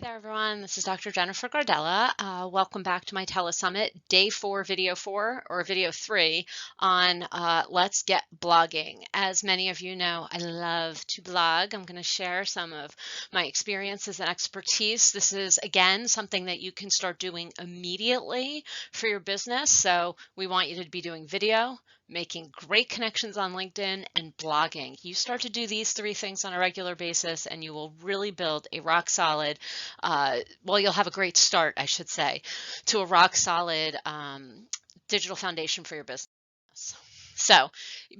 Hey there, everyone. This is Dr. Jennifer Gardella. Welcome back to my Telesummit, day 4, video 4, or video 3 on Let's Get Blogging. As many of you know, I love to blog. I'm going to share some of my experiences and expertise. This is, again, something that you can start doing immediately for your business. So we want you to be doing video, making great connections on LinkedIn, and blogging. You start to do these 3 things on a regular basis, and you will really build a rock solid, you'll have a great start, I should say, to a rock solid digital foundation for your business. So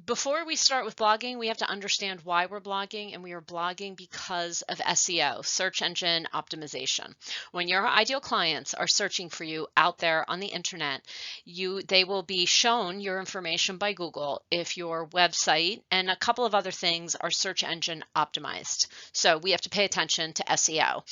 before we start with blogging, we have to understand why we're blogging, and we are blogging because of SEO, search engine optimization. When your ideal clients are searching for you out there on the internet, they will be shown your information by Google if your website and a couple of other things are search engine optimized. So we have to pay attention to SEO.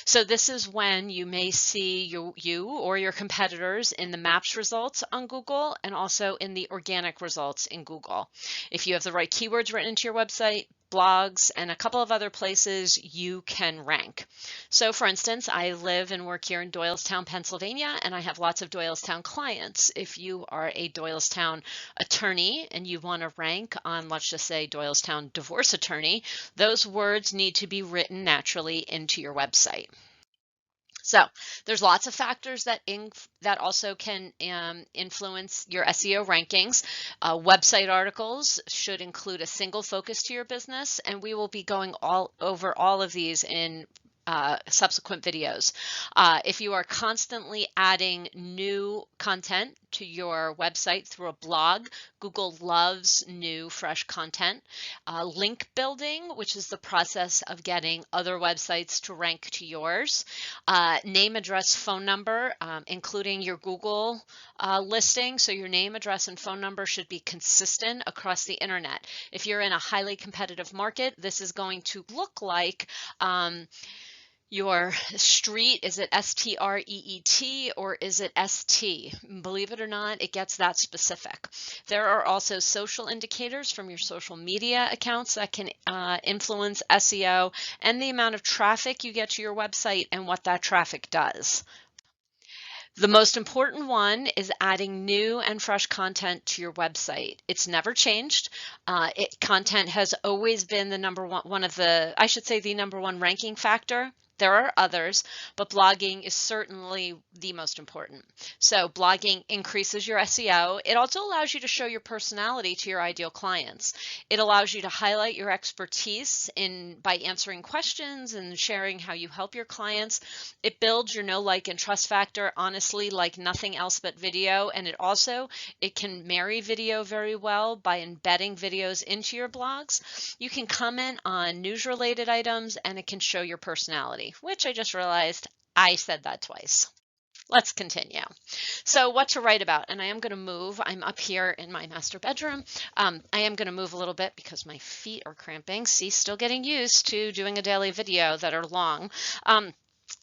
So this is when you may see you or your competitors in the maps results on Google and also in the organic results in Google. If you have the right keywords written into your website, blogs, and a couple of other places, you can rank. So for instance, I live and work here in Doylestown, Pennsylvania, and I have lots of Doylestown clients. If you are a Doylestown attorney and you want to rank on, let's just say, Doylestown divorce attorney, those words need to be written naturally into your website. So there's lots of factors that also can influence your SEO rankings. Website articles should include a single focus to your business, and we will be going over all of these in subsequent videos. If you are constantly adding new content to your website through a blog, Google loves new, fresh content. Link building, which is the process of getting other websites to rank to yours. Name, address, phone number, including your Google listing. So your name, address, and phone number should be consistent across the internet. If you're in a highly competitive market, this is going to look like your street. Is it S-T-R-E-E-T or is it S-T? Believe it or not, it gets that specific. There are also social indicators from your social media accounts that can influence SEO and the amount of traffic you get to your website and what that traffic does. The most important one is adding new and fresh content to your website. It's never changed. Content has always been the number one of the, I should say, the number one ranking factor. There are others, but blogging is certainly the most important. So blogging increases your SEO. It also allows you to show your personality to your ideal clients. It allows you to highlight your expertise by answering questions and sharing how you help your clients. It builds your know, like, and trust factor, honestly, like nothing else but video. And it can marry video very well by embedding videos into your blogs. You can comment on news-related items, and it can show your personality, which I just realized I said that twice. Let's continue. So what to write about, and I am going to move. I'm up here in my master bedroom. I am going to move a little bit because my feet are cramping. See, still getting used to doing a daily video that are long.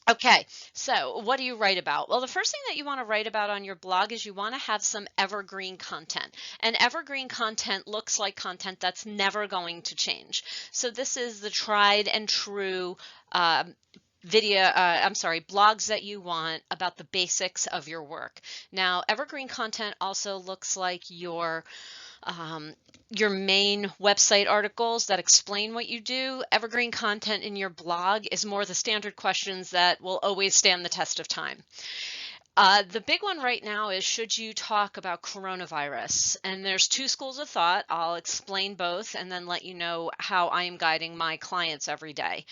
Okay, so what do you write about? Well, the first thing that you want to write about on your blog is you want to have some evergreen content. And evergreen content looks like content that's never going to change. So this is the tried and true blogs that you want about the basics of your work. Now, evergreen content also looks like your main website articles that explain what you do. Evergreen content in your blog is more the standard questions that will always stand the test of time. The big one right now is, should you talk about coronavirus? And there's 2 schools of thought. I'll explain both and then let you know how I am guiding my clients every day.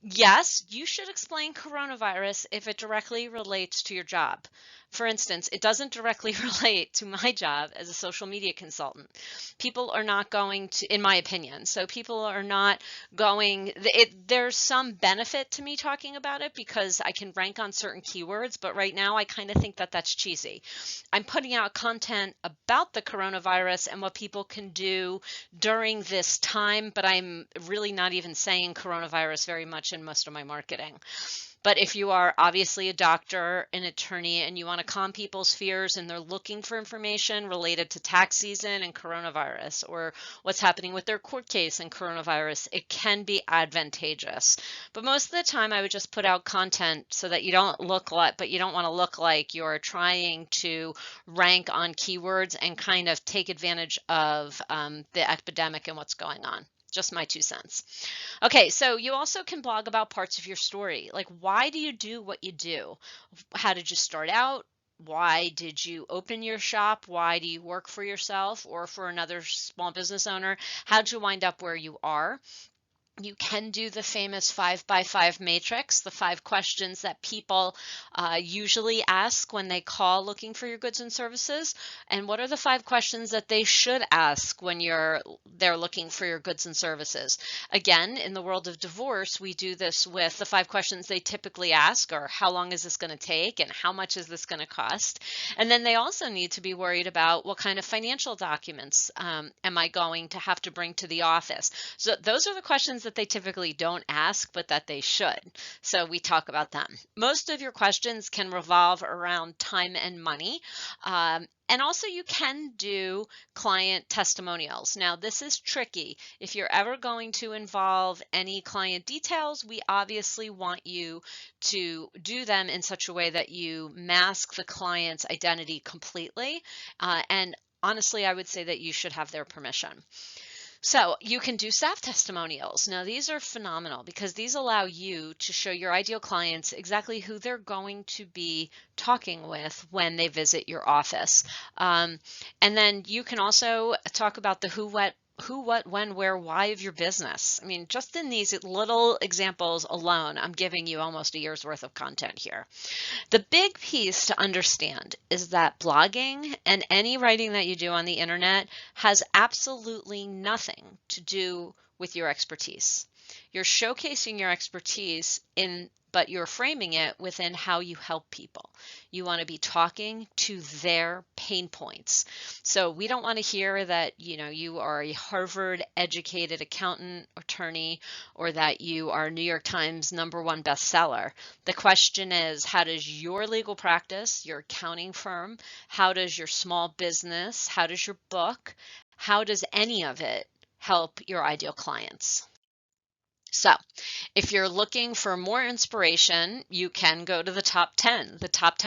Yes, you should explain coronavirus if it directly relates to your job. For instance, it doesn't directly relate to my job as a social media consultant. People are not going to, in my opinion, so people are not going, there's some benefit to me talking about it because I can rank on certain keywords, but right now I kind of think that that's cheesy. I'm putting out content about the coronavirus and what people can do during this time, but I'm really not even saying coronavirus very much in most of my marketing. But if you are obviously a doctor, an attorney, and you want to calm people's fears and they're looking for information related to tax season and coronavirus, or what's happening with their court case and coronavirus, it can be advantageous. But most of the time I would just put out content so that you don't look like, but you don't want to look like you're trying to rank on keywords and kind of take advantage of the epidemic and what's going on. Just my 2 cents. Okay, so you also can blog about parts of your story. Like, why do you do what you do? How did you start out? Why did you open your shop? Why do you work for yourself or for another small business owner? How'd you wind up where you are? You can do the famous 5x5 matrix, the 5 questions that people usually ask when they call looking for your goods and services. And what are the 5 questions that they should ask when they're looking for your goods and services? Again, in the world of divorce, we do this with the 5 questions they typically ask are, how long is this going to take and how much is this going to cost? And then they also need to be worried about what kind of financial documents am I going to have to bring to the office? So those are the questions that they typically don't ask, but that they should. So we talk about them. Most of your questions can revolve around time and money. And also you can do client testimonials. Now this is tricky. If you're ever going to involve any client details, we obviously want you to do them in such a way that you mask the client's identity completely. And honestly, I would say that you should have their permission. So you can do staff testimonials. Now these are phenomenal because these allow you to show your ideal clients exactly who they're going to be talking with when they visit your office. And then you can also talk about the who, what, when, where, why of your business. I mean, just in these little examples alone, I'm giving you almost a year's worth of content here. The big piece to understand is that blogging and any writing that you do on the internet has absolutely nothing to do with your expertise. You're showcasing your expertise but you're framing it within how you help people. You want to be talking to their pain points. So we don't want to hear that, you are a Harvard educated accountant, attorney, or that you are New York Times #1 bestseller. The question is, how does your legal practice, your accounting firm, how does your small business, how does your book, how does any of it help your ideal clients? So if you're looking for more inspiration, you can go to the top 10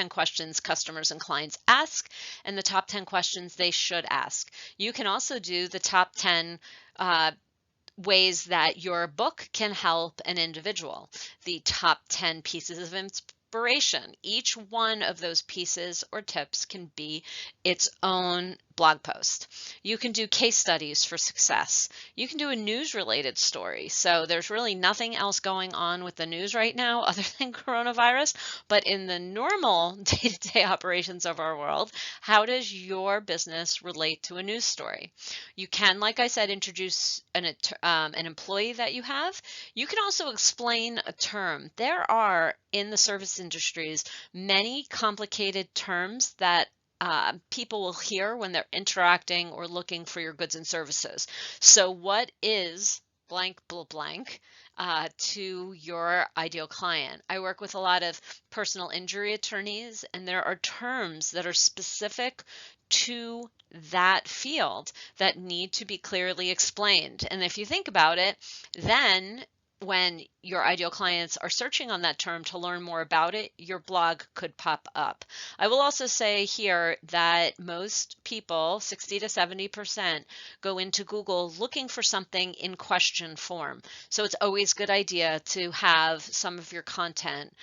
questions customers and clients ask, and the top 10 questions they should ask. You can also do the top 10 ways that your book can help an individual, the top 10 pieces of inspiration. Each one of those pieces or tips can be its own blog post. You can do case studies for success. You can do a news related story. So there's really nothing else going on with the news right now other than coronavirus, but in the normal day-to-day operations of our world, how does your business relate to a news story? You can, like I said, introduce an employee that you have. You can also explain a term. There are, in the service industries, many complicated terms that people will hear when they're interacting or looking for your goods and services. So what is blank, blah, blank to your ideal client? I work with a lot of personal injury attorneys, and there are terms that are specific to that field that need to be clearly explained. And if you think about it, then when your ideal clients are searching on that term to learn more about it, your blog could pop up. I will also say here that most people, 60 to 70%, go into Google looking for something in question form. So it's always a good idea to have some of your content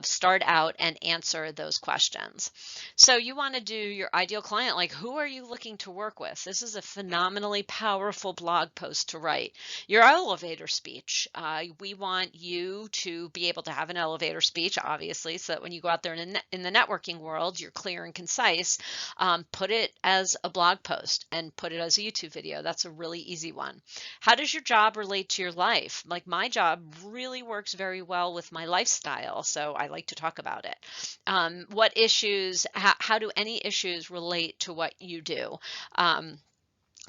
start out and answer those questions. So you want to do your ideal client, like who are you looking to work with? This is a phenomenally powerful blog post to write. Your elevator speech. We want you to be able to have an elevator speech, obviously, so that when you go out there in the networking world, you're clear and concise. Put it as a blog post and put it as a YouTube video. That's a really easy one. How does your job relate to your life? Like my job really works very well with my lifestyle, so I like to talk about it. What issues, how do any issues relate to what you do?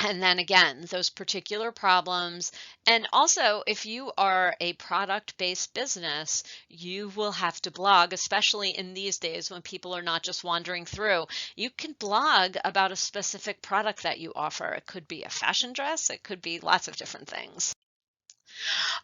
And then again, those particular problems. And also, if you are a product-based business, you will have to blog, especially in these days when people are not just wandering through. You can blog about a specific product that you offer. It could be a fashion dress, it could be lots of different things.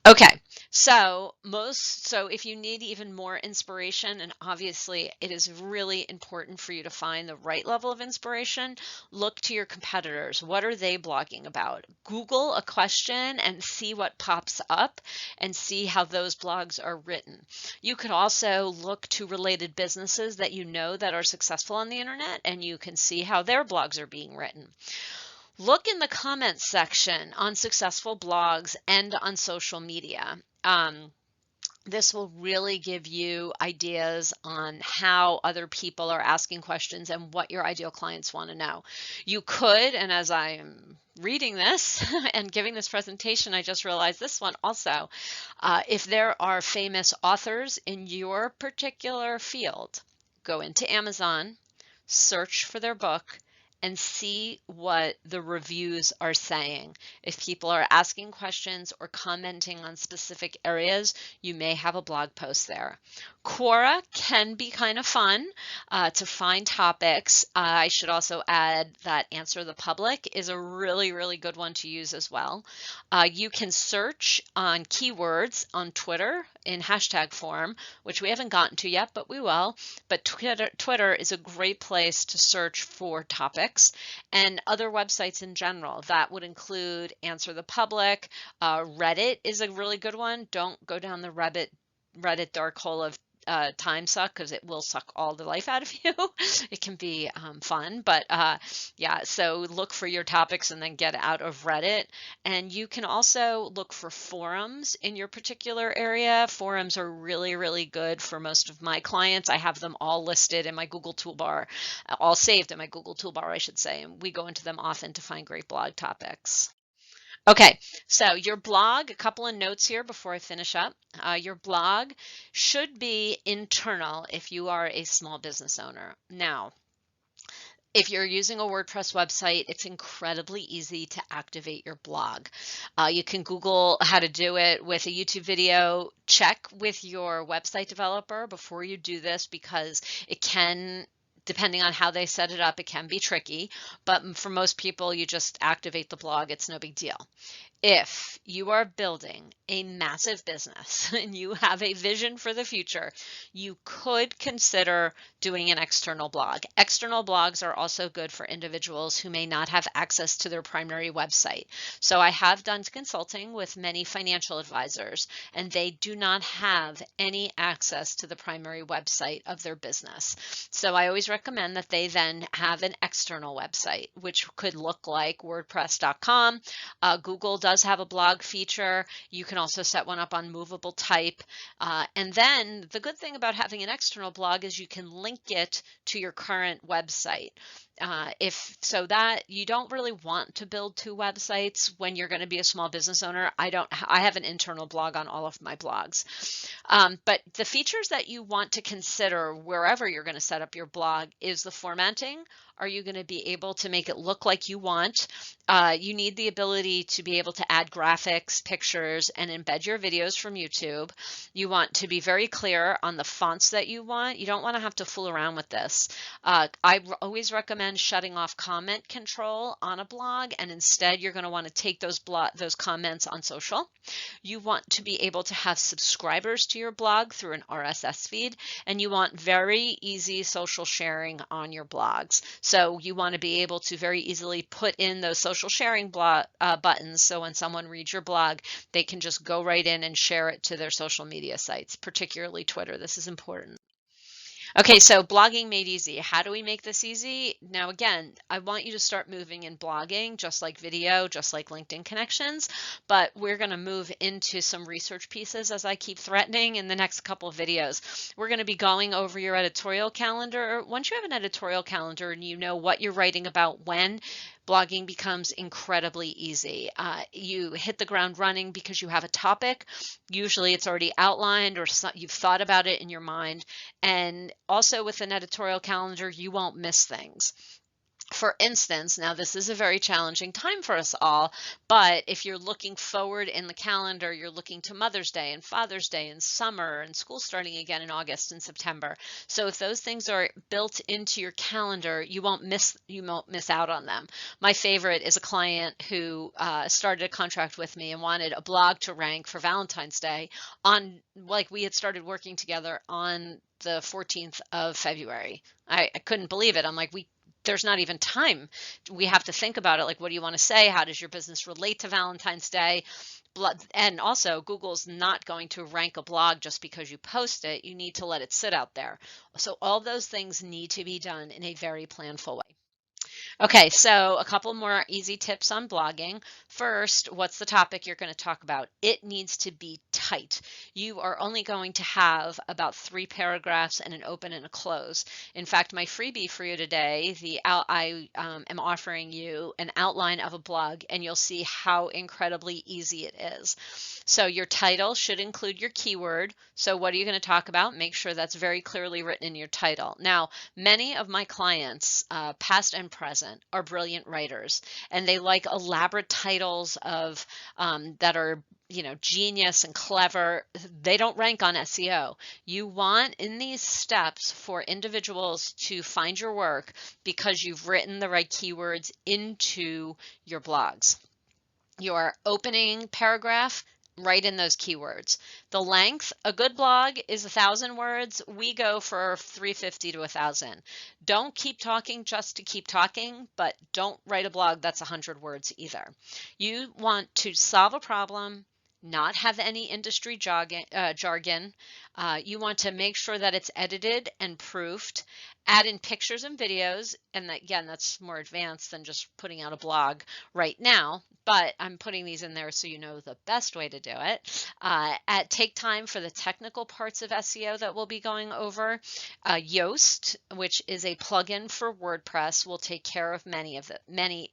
Okay, so if you need even more inspiration, and obviously it is really important for you to find the right level of inspiration, look to your competitors. What are they blogging about? Google a question and see what pops up and see how those blogs are written. You could also look to related businesses that you know that are successful on the internet, and you can see how their blogs are being written. Look in the comments section on successful blogs and on social media. This will really give you ideas on how other people are asking questions and what your ideal clients want to know. You could, and as I am reading this and giving this presentation, I just realized this one also, if there are famous authors in your particular field, go into Amazon, search for their book, and see what the reviews are saying. If people are asking questions or commenting on specific areas, you may have a blog post there. Quora can be kind of fun to find topics. I should also add that Answer the Public is a really, really good one to use as well. You can search on keywords on Twitter in hashtag form, which we haven't gotten to yet, but we will. But Twitter is a great place to search for topics, and other websites in general. That would include Answer the Public. Reddit is a really good one. Don't go down the Reddit dark hole of time suck, because it will suck all the life out of you. It can be fun, but yeah, so look for your topics and then get out of Reddit. And you can also look for forums in your particular area. Forums are really, really good for most of my clients. I have them all listed in my Google toolbar, all saved in my Google toolbar, I should say, and we go into them often to find great blog topics. Okay, so your blog, a couple of notes here before I finish up. Your blog should be internal if you are a small business owner. Now, if you're using a WordPress website, it's incredibly easy to activate your blog. You can Google how to do it with a YouTube video. Check with your website developer before you do this, because it can, depending on how they set it up, it can be tricky. But for most people, you just activate the blog. It's no big deal. If you are building a massive business and you have a vision for the future, you could consider doing an external blog. External blogs are also good for individuals who may not have access to their primary website. So I have done consulting with many financial advisors, and they do not have any access to the primary website of their business. So I always recommend that they then have an external website, which could look like WordPress.com. Google does have a blog feature. You can also set one up on movable type. And then the good thing about having an external blog is you can link it to your current website. If so, that you don't really want to build two websites when you're going to be a small business owner. I have an internal blog on all of my blogs. But the features that you want to consider wherever you're going to set up your blog is the formatting. Are you going to be able to make it look like you want? You need the ability to be able to add graphics, pictures, and embed your videos from YouTube. You want to be very clear on the fonts that you want. You don't want to have to fool around with this. I always recommend shutting off comment control on a blog, and instead you're going to want to take those comments on social. You want to be able to have subscribers to your blog through an RSS feed, and you want very easy social sharing on your blogs. So you want to be able to very easily put in those social sharing buttons, so when someone reads your blog, they can just go right in and share it to their social media sites, particularly Twitter. This is important. Okay, so blogging made easy. How do we make this easy? Now, again, I want you to start moving in blogging, just like video, just like LinkedIn connections, but we're going to move into some research pieces, as I keep threatening, in the next couple of videos. We're going to be going over your editorial calendar. Once you have an editorial calendar and you know what you're writing about when, blogging becomes incredibly easy. You hit the ground running because you have a topic. Usually it's already outlined, or you've thought about it in your mind. And also with an editorial calendar, you won't miss things. For instance, now this is a very challenging time for us all, but if you're looking forward in the calendar, you're looking to Mother's Day and Father's Day and summer and school starting again in August and September. So if those things are built into your calendar, you won't miss out on them. My favorite is a client who started a contract with me and wanted a blog to rank for Valentine's Day on, like, we had started working together on the 14th of February. I couldn't believe it. I'm like, there's not even time. We have to think about it. Like, what do you want to say? How does your business relate to Valentine's Day? And also, Google's not going to rank a blog just because you post it. You need to let it sit out there. So all those things need to be done in a very planful way. Okay, so a couple more easy tips on blogging. First, what's the topic you're going to talk about? It needs to be tight. You are only going to have about 3 paragraphs and an open and a close. In fact, my freebie for you today, I am offering you an outline of a blog, and you'll see how incredibly easy it is. So your title should include your keyword. So what are you going to talk about? Make sure that's very clearly written in your title. Now, many of my clients, past and present, are brilliant writers, and they like elaborate titles of that are, genius and clever. They don't rank on SEO. You want in these steps for individuals to find your work because you've written the right keywords into your blogs. Your opening paragraph, write in those keywords. The length, a good blog is 1,000 words. We go for 350 to 1,000. Don't keep talking just to keep talking, but don't write a blog that's 100 words either. You want to solve a problem, not have any industry jargon. You want to make sure that it's edited and proofed. Add in pictures and videos, and again, that's more advanced than just putting out a blog right now, but I'm putting these in there so you know the best way to do it. Take time for the technical parts of SEO that we'll be going over. Yoast, which is a plugin for WordPress, will take care of many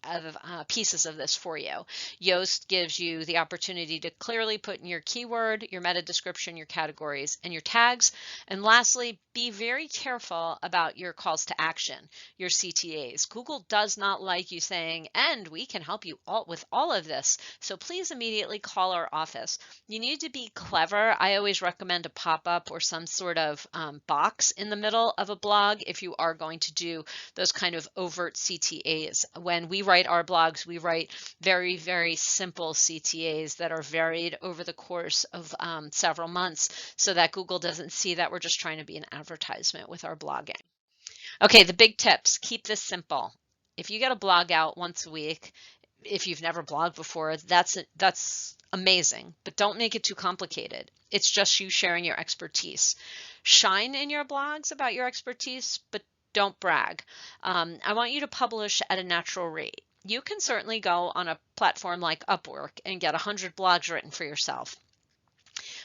of pieces of this for you. Yoast gives you the opportunity to clearly put in your keyword, your meta description, your categories, and your tags. And lastly, be very careful about your calls to action, your CTAs. Google does not like you saying, and we can help you with all of this, so please immediately call our office. You need to be clever. I always recommend a pop-up or some sort of box in the middle of a blog if you are going to do those kind of overt CTAs. When we write our blogs, we write very, very simple CTAs that are varied over the course of several months so that Google doesn't see that we're just trying to be an advertisement with our blogging. Okay, the big tips, keep this simple. If you get a blog out once a week, if you've never blogged before, that's amazing, but don't make it too complicated. It's just you sharing your expertise. Shine in your blogs about your expertise, but don't brag. I want you to publish at a natural rate. You can certainly go on a platform like Upwork and get 100 blogs written for yourself.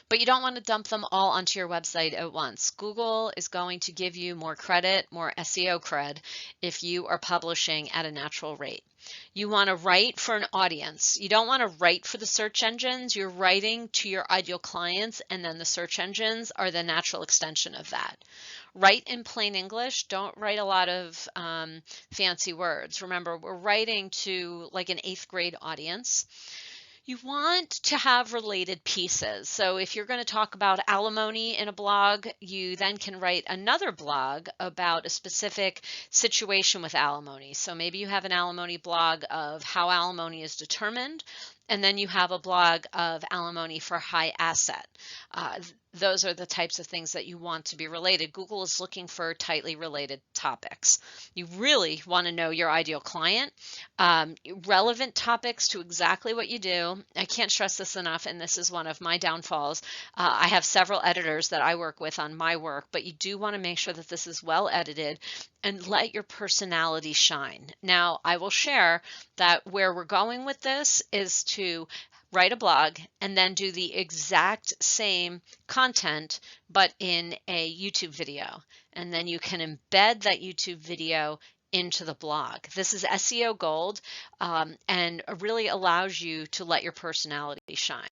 But you don't want to dump them all onto your website at once. Google is going to give you more credit, more SEO cred, if you are publishing at a natural rate. You want to write for an audience. You don't want to write for the search engines. You're writing to your ideal clients, and then the search engines are the natural extension of that. Write in plain English. Don't write a lot of fancy words. Remember, we're writing to like an 8th grade audience. You want to have related pieces. So if you're going to talk about alimony in a blog, you then can write another blog about a specific situation with alimony. So maybe you have an alimony blog of how alimony is determined, and then you have a blog of alimony for high asset. Those are the types of things that you want to be related. Google is looking for tightly related topics. You really want to know your ideal client, relevant topics to exactly what you do. I can't stress this enough, and this is one of my downfalls. I have several editors that I work with on my work, but you do want to make sure that this is well edited and let your personality shine. Now, I will share that where we're going with this is to write a blog and then do the exact same content, but in a YouTube video. And then you can embed that YouTube video into the blog. This is SEO gold, and really allows you to let your personality shine.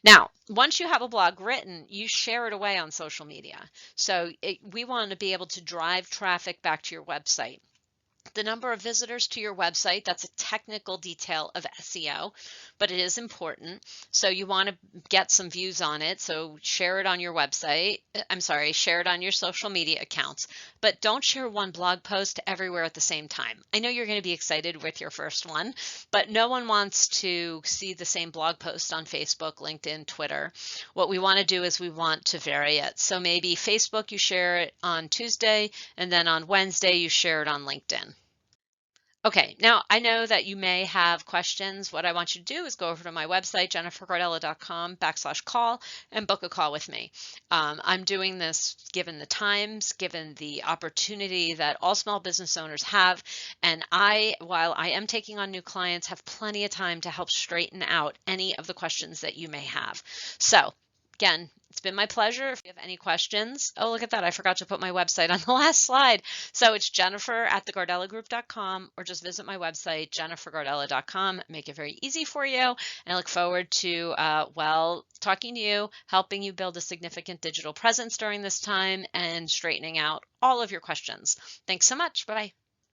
Now, once you have a blog written, you share it away on social media. So we want to be able to drive traffic back to your website. The number of visitors to your website, that's a technical detail of SEO, but it is important. So you want to get some views on it. So share it on your website. I'm sorry, share it on your social media accounts, but don't share one blog post everywhere at the same time. I know you're going to be excited with your first one, but no one wants to see the same blog post on Facebook, LinkedIn, Twitter. What we want to do is we want to vary it. So maybe Facebook, you share it on Tuesday, and then on Wednesday, you share it on LinkedIn. Okay, now I know that you may have questions. What I want you to do is go over to my website, jennifergardella.com/call, and book a call with me. I'm doing this given the times, given the opportunity that all small business owners have, and while I am taking on new clients, have plenty of time to help straighten out any of the questions that you may have. So again, it's been my pleasure. If you have any questions, oh, look at that. I forgot to put my website on the last slide. So it's jennifer@thegardellagroup.com, or just visit my website, jennifergardella.com. Make it very easy for you. And I look forward to, talking to you, helping you build a significant digital presence during this time, and straightening out all of your questions. Thanks so much. Bye-bye.